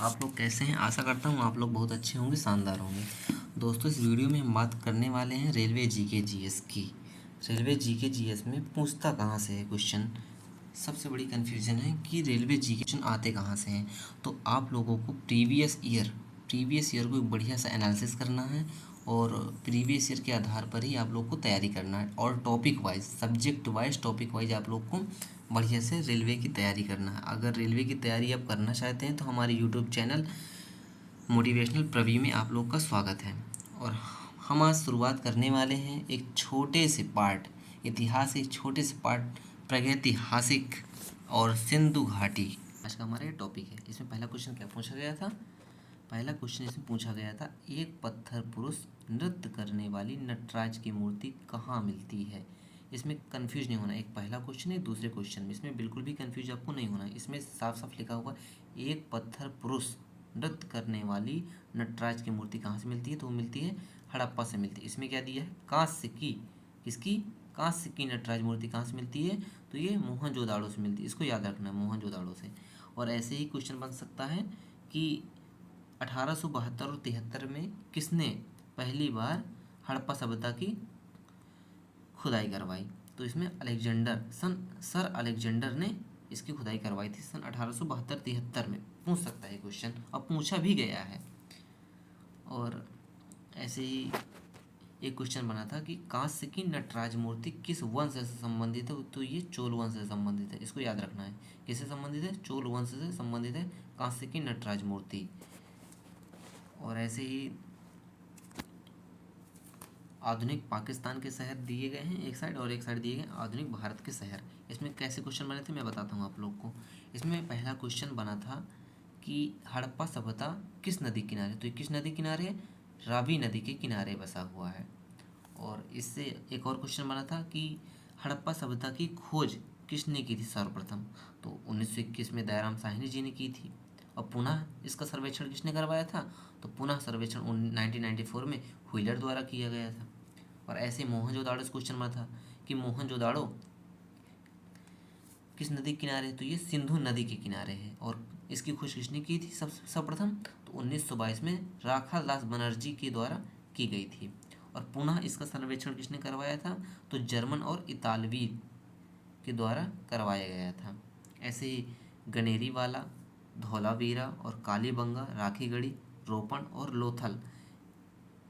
आप लोग कैसे हैं। आशा करता हूँ आप लोग बहुत अच्छे होंगे, शानदार होंगे। दोस्तों, इस वीडियो में हम बात करने वाले हैं रेलवे जीके जीएस की। रेलवे जीके जीएस में पूछता कहाँ से है क्वेश्चन। सबसे बड़ी कन्फ्यूज़न है कि रेलवे जीके क्वेश्चन आते कहाँ से हैं। तो आप लोगों को प्रीवियस ईयर को एक बढ़िया सा एनालिसिस करना है और प्रीवियस ईयर के आधार पर ही आप लोग को तैयारी करना है और topic wise, subject wise, topic wise आप लोग को बढ़िया से रेलवे की तैयारी करना है। अगर रेलवे की तैयारी आप करना चाहते हैं तो हमारे यूट्यूब चैनल मोटिवेशनल प्रवी में आप लोग का स्वागत है। और हम आज शुरुआत करने वाले हैं एक छोटे से पार्ट, इतिहास के छोटे से पार्ट, प्रागैतिहासिक और सिंधु घाटी। आज का हमारा ये टॉपिक है। इसमें पहला क्वेश्चन क्या पूछा गया था? पहला क्वेश्चन इसमें पूछा गया था, एक पत्थर पुरुष नृत्य करने वाली नटराज की मूर्ति कहाँ मिलती है। इसमें कंफ्यूज नहीं होना। एक पहला क्वेश्चन है, दूसरे क्वेश्चन में इसमें बिल्कुल भी कंफ्यूज आपको नहीं होना। इसमें साफ साफ लिखा हुआ, एक पत्थर पुरुष नृत्य करने वाली नटराज की मूर्ति कहाँ से मिलती है, तो वो मिलती है हड़प्पा से मिलती है। इसमें क्या दिया है, कांस्य की, किसकी, कांस्य की नटराज मूर्ति कहाँ से मिलती है, तो ये मोहनजोदाड़ो से मिलती है। इसको याद रखना है, मोहनजोदाड़ो से। और ऐसे ही क्वेश्चन बन सकता है कि 1872 और 73 में किसने पहली बार हड़प्पा सभ्यता की खुदाई करवाई, तो इसमें सर अलेक्जेंडर ने इसकी खुदाई करवाई थी सन 1872-73 में। पूछ सकता है क्वेश्चन, और पूछा भी गया है। और ऐसे ही एक क्वेश्चन बना था कि कांस्य की नटराज मूर्ति किस वंश से संबंधित है, तो ये चोल वंश से संबंधित है। इसको याद रखना है, किससे संबंधित है, चोल वंश से संबंधित है कांस्य की नटराज मूर्ति। और ऐसे ही आधुनिक पाकिस्तान के शहर दिए गए हैं एक साइड, और एक साइड दिए गए आधुनिक भारत के शहर। इसमें कैसे क्वेश्चन बने थे मैं बताता हूँ आप लोग को। इसमें पहला क्वेश्चन बना था कि हड़प्पा सभ्यता किस नदी किनारे, तो ये किस नदी किनारे है, रावी नदी के किनारे बसा हुआ है। और इससे एक और क्वेश्चन बना था कि हड़प्पा सभ्यता की खोज किसने की थी सर्वप्रथम, तो 1921 में दयाराम साहनी जी ने की थी। और पुनः इसका सर्वेक्षण किसने करवाया था, तो पुनः सर्वेक्षण 1994 में व्हीलर द्वारा किया गया था। और ऐसे मोहनजोदाड़ो से क्वेश्चन बना था कि मोहनजोदाड़ो किस नदी के किनारे है, तो ये सिंधु नदी के किनारे है। और इसकी खोज किसने की थी सर्वप्रथम, तो 1922 में राखालदास बनर्जी के द्वारा की गई थी। और पुनः इसका सर्वेक्षण किसने करवाया था, तो जर्मन और इतालवी के द्वारा करवाया गया था। ऐसे ही गनेरीवाला, धौलावीरा और कालीबंगा, राखीगढ़ी, रोपण और लोथल,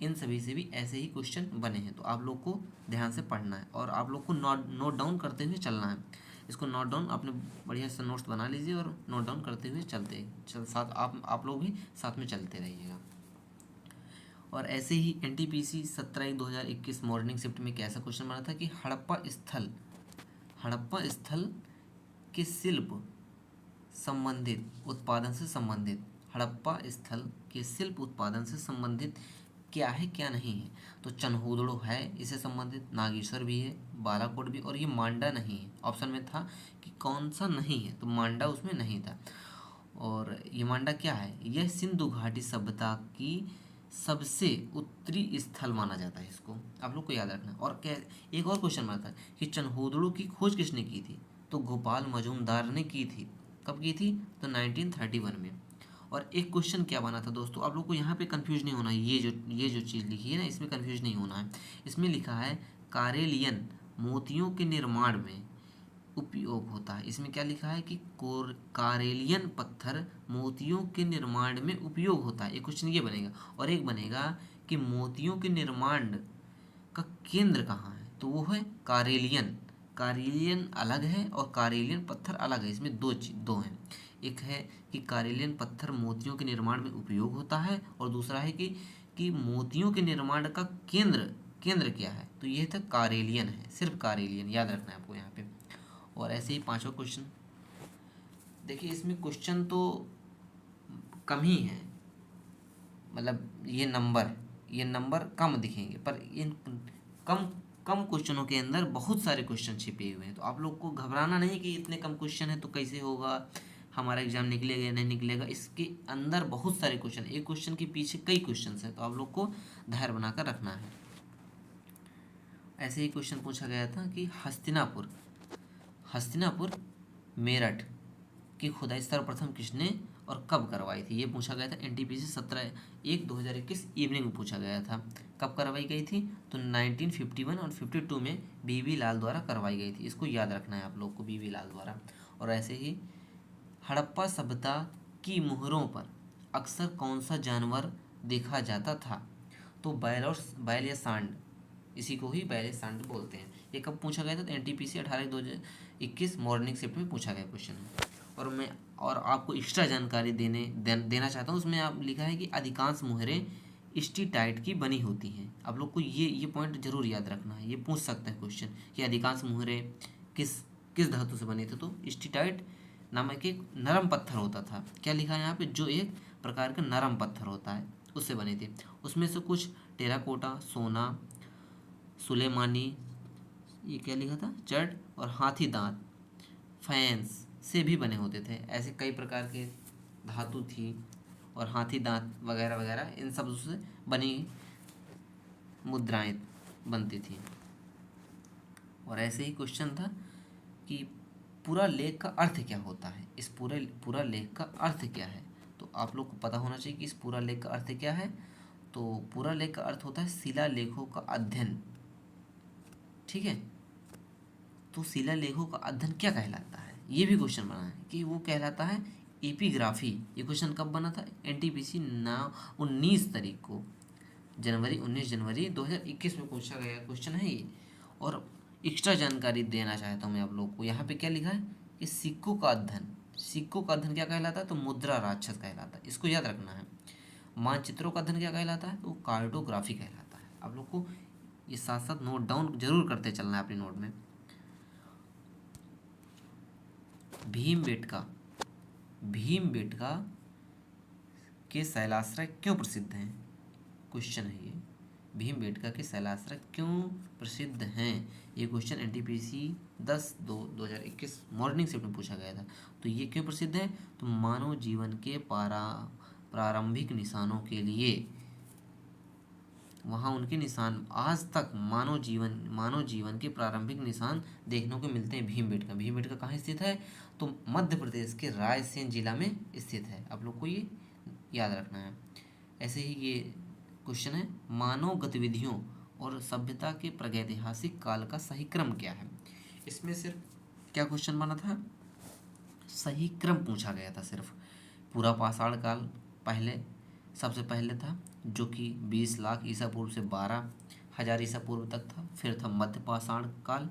इन सभी से भी ऐसे ही क्वेश्चन बने हैं। तो आप लोग को ध्यान से पढ़ना है और आप लोग को नोट डाउन करते हुए चलना है। इसको नोट डाउन अपने बढ़िया से नोट्स बना लीजिए और नोट डाउन करते हुए साथ आप लोग भी साथ में चलते रहिएगा। और ऐसे ही NTPC 17/1/2021 मॉर्निंग शिफ्ट में कैसा क्वेश्चन बना था कि हड़प्पा स्थल के शिल्प संबंधित उत्पादन से संबंधित, हड़प्पा स्थल के शिल्प उत्पादन से संबंधित क्या है क्या नहीं है, तो चनहूदड़ो है इससे संबंधित, नागेश्वर भी है, बालाकोट भी, और ये मांडा नहीं है। ऑप्शन में था कि कौन सा नहीं है, तो मांडा उसमें नहीं था। और ये मांडा क्या है, यह सिंधु घाटी सभ्यता की सबसे उत्तरी स्थल माना जाता है। इसको आप लोग को याद रखना। और क्या, एक और क्वेश्चन बना था कि चनहूदड़ो की खोज किसने की थी, तो गोपाल मजूमदार ने की थी। कब की थी, तो 1931 में। और एक क्वेश्चन क्या बना था दोस्तों, आप लोग को यहाँ पे कंफ्यूज नहीं होना है। ये जो चीज़ लिखी है ना, इसमें कंफ्यूज नहीं होना है। इसमें लिखा है कारेलियन मोतियों के निर्माण में उपयोग होता है। इसमें क्या लिखा है कि कारेलियन पत्थर मोतियों के निर्माण में उपयोग होता है। एक क्वेश्चन ये बनेगा। और एक बनेगा कि मोतियों के निर्माण का केंद्र कहाँ है, तो वो है कारेलियन। कारेलियन अलग है और कारेलियन पत्थर अलग है। इसमें दो हैं। एक है कि कारेलियन पत्थर मोतियों के निर्माण में उपयोग होता है, और दूसरा है कि मोतियों के निर्माण का केंद्र क्या है, तो ये था कारेलियन है, सिर्फ कारेलियन याद रखना है आपको यहाँ पे। और ऐसे ही पांचवा क्वेश्चन देखिए, इसमें क्वेश्चन तो कम ही है, मतलब ये नंबर कम दिखेंगे, पर इन कम कम क्वेश्चनों के अंदर बहुत सारे क्वेश्चन छिपे हुए हैं। तो आप लोग को घबराना नहीं कि इतने कम क्वेश्चन है तो कैसे होगा, हमारा एग्जाम निकलेगा या नहीं निकलेगा। इसके अंदर बहुत सारे क्वेश्चन, एक क्वेश्चन के पीछे कई क्वेश्चन हैं, तो आप लोग को धैर्य बनाकर रखना है। ऐसे ही क्वेश्चन पूछा गया था कि हस्तिनापुर मेरठ की खुदाई सर्वप्रथम किसने और कब करवाई थी, ये पूछा गया था एनटीपीसी 17/1/2021 इवनिंग में पूछा गया था। कब करवाई गई थी, तो 1951 और 52 में बीबी लाल द्वारा करवाई गई थी। इसको याद रखना है आप लोग को, बीबी लाल द्वारा। और ऐसे ही हड़प्पा सभ्यता की मुहरों पर अक्सर कौन सा जानवर देखा जाता था, तो बैल या सांड, इसी को ही बैल या सांड बोलते हैं। ये कब पूछा गया था, तो एनटीपीसी 18/2021 मॉर्निंग शिफ्ट में पूछा गया क्वेश्चन है। और आपको एक्स्ट्रा जानकारी देना चाहता हूँ। उसमें आप लिखा है कि अधिकांश मुहरें स्टीटाइट की बनी होती हैं। आप लोग को ये पॉइंट जरूर याद रखना है, ये पूछ सकता है क्वेश्चन कि अधिकांश मुहरें किस किस धातु से बनी थी, तो स्टीटाइट नामक एक नरम पत्थर होता था। क्या लिखा है यहाँ पे, जो एक प्रकार का नरम पत्थर होता है उससे बनी थी। उसमें से कुछ टेराकोटा, सोना, सुलेमानी, ये क्या लिखा था, चट और हाथी दांत, फैंस से भी बने होते थे। ऐसे कई प्रकार के धातु थी और हाथी दांत वगैरह वगैरह, इन सब से बनी मुद्राएं बनती थी। और ऐसे ही क्वेश्चन था कि पूरा लेख का अर्थ क्या होता है, इस पूरा लेख का अर्थ क्या है, तो आप लोग को पता होना चाहिए कि इस पूरा लेख का अर्थ क्या है। तो पूरा लेख का अर्थ होता है शिलालेखों का अध्ययन। ठीक है, तो शिलालेखों का अध्ययन क्या कहलाता है, ये भी क्वेश्चन बना है कि वो कहलाता है एपिग्राफी। ये क्वेश्चन कब बना था, एनटीपीसी 19 तारीख को, 19 जनवरी 2021 में पूछा गया क्वेश्चन है ये। और एक्स्ट्रा जानकारी देना चाहता हूँ मैं आप लोग को, यहाँ पे क्या लिखा है कि सिक्कों का अध्ययन क्या कहलाता है, तो मुद्रा राक्षस कहलाता है। इसको याद रखना है। मानचित्रों का अध्ययन क्या कहलाता है, तो वो कार्टोग्राफी कहलाता है। आप लोग को ये साथ साथ नोट डाउन जरूर करते चलना है अपनी नोट में। भीमबेटका के शैलाश्रय क्यों प्रसिद्ध हैं, क्वेश्चन है ये। भीमबेटका के शैलाश्रय क्यों प्रसिद्ध हैं, ये क्वेश्चन एनटीपीसी 10/2/2021 मॉर्निंग शिफ्ट में पूछा गया था। तो ये क्यों प्रसिद्ध है, तो मानव जीवन के प्रारंभिक निशानों के लिए वहाँ उनके निशान, आज तक मानव जीवन के प्रारंभिक निशान देखने को मिलते हैं भीमबेटका कहाँ स्थित है, तो मध्य प्रदेश के रायसेन जिला में स्थित है। आप लोग को ये याद रखना है। ऐसे ही ये क्वेश्चन है, मानव गतिविधियों और सभ्यता के प्रागैतिहासिक काल का सही क्रम क्या है। इसमें सिर्फ क्या क्वेश्चन बना था, सही क्रम पूछा गया था सिर्फ। पूरा पाषाण काल सबसे पहले था, जो कि 20 लाख ईसा पूर्व से 12,000 ईसा पूर्व तक था। फिर था मध्य पाषाण काल,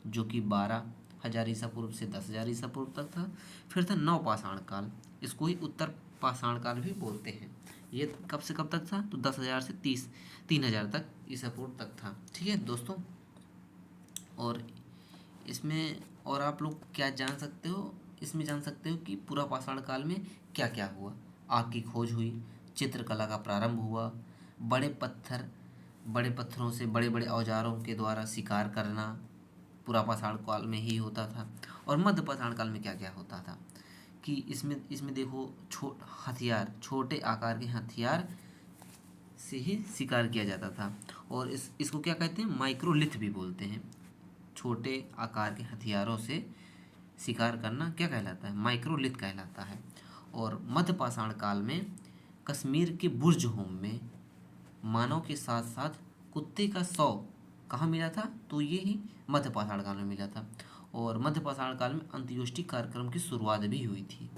जो कि 12,000 ईसा पूर्व से 10,000 ईसा पूर्व तक था। फिर था नव पाषाण काल, इसको ही उत्तर पाषाण काल भी बोलते हैं। ये कब से कब तक था, तो 10,000 से 3,000 तक ईसा पूर्व तक था। ठीक है दोस्तों, और इसमें और आप लोग क्या जान सकते हो, इसमें जान सकते हो कि पूरा पाषाण काल में क्या क्या हुआ। आग की खोज हुई, चित्रकला का प्रारंभ हुआ, बड़े पत्थरों से बड़े बड़े औजारों के द्वारा शिकार करना पूरा पाषाण काल में ही होता था। और मध्य पाषाण काल में क्या क्या होता था कि इसमें देखो, हथियार, छोटे आकार के हथियार से ही शिकार किया जाता था। और इसको क्या कहते हैं, माइक्रोलिथ भी बोलते हैं। छोटे आकार के हथियारों से शिकार करना क्या कहलाता है, माइक्रोलिथ कहलाता है। और मध्य पाषाण काल में कश्मीर के बुर्ज होम में मानव के साथ साथ कुत्ते का शव कहाँ मिला था, तो ये ही मध्य पाषाण काल में मिला था। और मध्य पाषाण काल में अंत्योष्टि कार्यक्रम की शुरुआत भी हुई थी।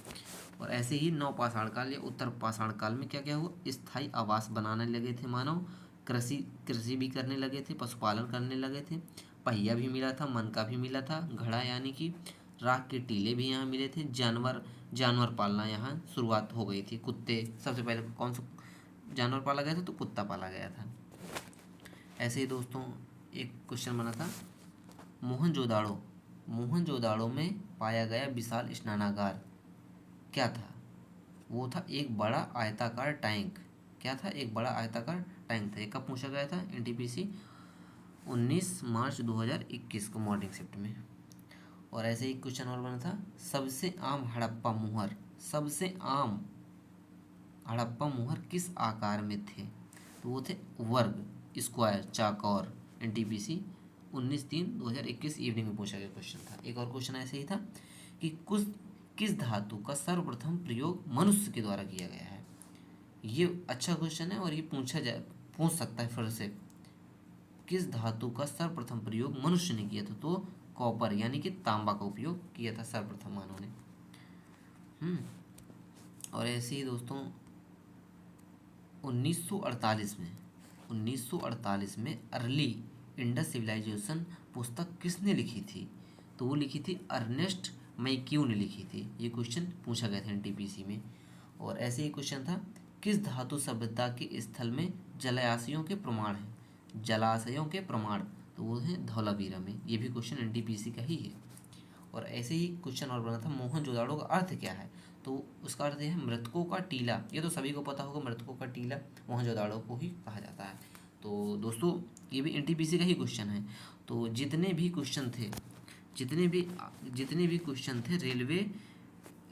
और ऐसे ही नव पाषाण काल या उत्तर पाषाण काल में क्या क्या हुआ, स्थायी आवास बनाने लगे थे मानव, कृषि भी करने लगे थे, पशुपालन करने लगे थे, पहिया भी मिला था, मनका भी मिला था, घड़ा यानी कि राख के टीले भी यहाँ मिले थे, जानवर पालना यहाँ शुरुआत हो गई थी। कुत्ते सबसे पहले कौन सा जानवर पाला गया था, तो कुत्ता पाला गया था। ऐसे ही दोस्तों एक क्वेश्चन बना था, मोहनजोदाड़ो में पाया गया विशाल स्नानागार क्या था, वो था एक बड़ा आयताकार टैंक। क्या था, एक बड़ा आयताकार टैंक था। ये कब पूछा गया था, एनटीपीसी 19 मार्च 2021 को मॉर्निंग शिफ्ट में। और ऐसे ही क्वेश्चन और बना था, सबसे आम हड़प्पा मुहर किस आकार में थे, तो वो थे वर्ग, स्क्वायर, चाकौर। एनटीपीसी 19/3/2021 इवनिंग में पूछा गया क्वेश्चन था। एक और क्वेश्चन ऐसे ही था कि किस धातु का सर्वप्रथम प्रयोग मनुष्य के द्वारा किया गया है? ये अच्छा क्वेश्चन है और ये पूछ सकता है फिर से। किस धातु का सर्वप्रथम प्रयोग मनुष्य ने किया था? तो कॉपर यानी कि तांबा का उपयोग किया था सर्वप्रथम मानव ने। और ऐसे ही दोस्तों 1948 में अर्ली इंडस सिविलाइजेशन पुस्तक किसने लिखी थी? तो वो लिखी थी अर्नेस्ट मैक्यू ने लिखी थी। ये क्वेश्चन पूछा गया था एनटीपीसी में। और ऐसे ही क्वेश्चन था, किस धातु सभ्यता के स्थल में जलाशयों के प्रमाण हैं? जलाशयों के प्रमाण, तो वो है धौलावीरा में। ये भी क्वेश्चन एनटीपीसी का ही है। और ऐसे ही क्वेश्चन और बना था, मोहनजोदाड़ो का अर्थ क्या है? तो उसका अर्थ है मृतकों का टीला। ये तो सभी को पता होगा, मृतकों का टीला मोहनजोदाड़ो को ही कहा जाता है। तो दोस्तों ये भी एनटीपीसी का ही क्वेश्चन है। तो जितने भी क्वेश्चन थे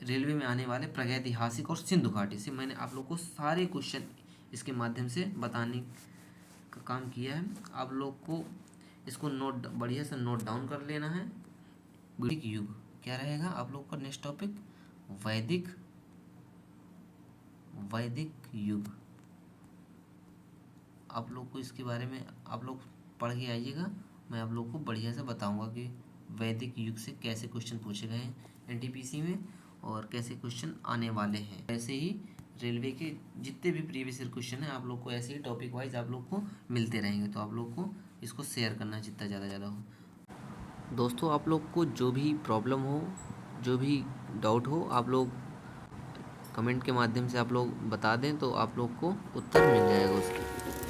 रेलवे में आने वाले प्रागैतिहासिक और सिंधु घाटी से, मैंने आप लोग को सारे क्वेश्चन इसके माध्यम से बताने का काम किया है। आप लोग को इसको बढ़िया से नोट डाउन कर लेना है। वैदिक युग क्या रहेगा आप लोग का नेक्स्ट टॉपिक? वैदिक युग। आप लोग को इसके बारे में आप लोग पढ़ के आइएगा। मैं आप लोग को बढ़िया से बताऊंगा कि वैदिक युग से कैसे क्वेश्चन पूछे गए हैं एनटीपीसी में और कैसे क्वेश्चन आने वाले हैं। ऐसे ही रेलवे के जितने भी प्रीवियस ईयर क्वेश्चन हैं आप लोग को ऐसे ही टॉपिक वाइज आप लोग को मिलते रहेंगे। तो आप लोग को इसको शेयर करना जितना ज़्यादा हो। दोस्तों आप लोग को जो भी प्रॉब्लम हो, जो भी डाउट हो, आप लोग कमेंट के माध्यम से आप लोग बता दें तो आप लोग को उत्तर मिल जाएगा उसका।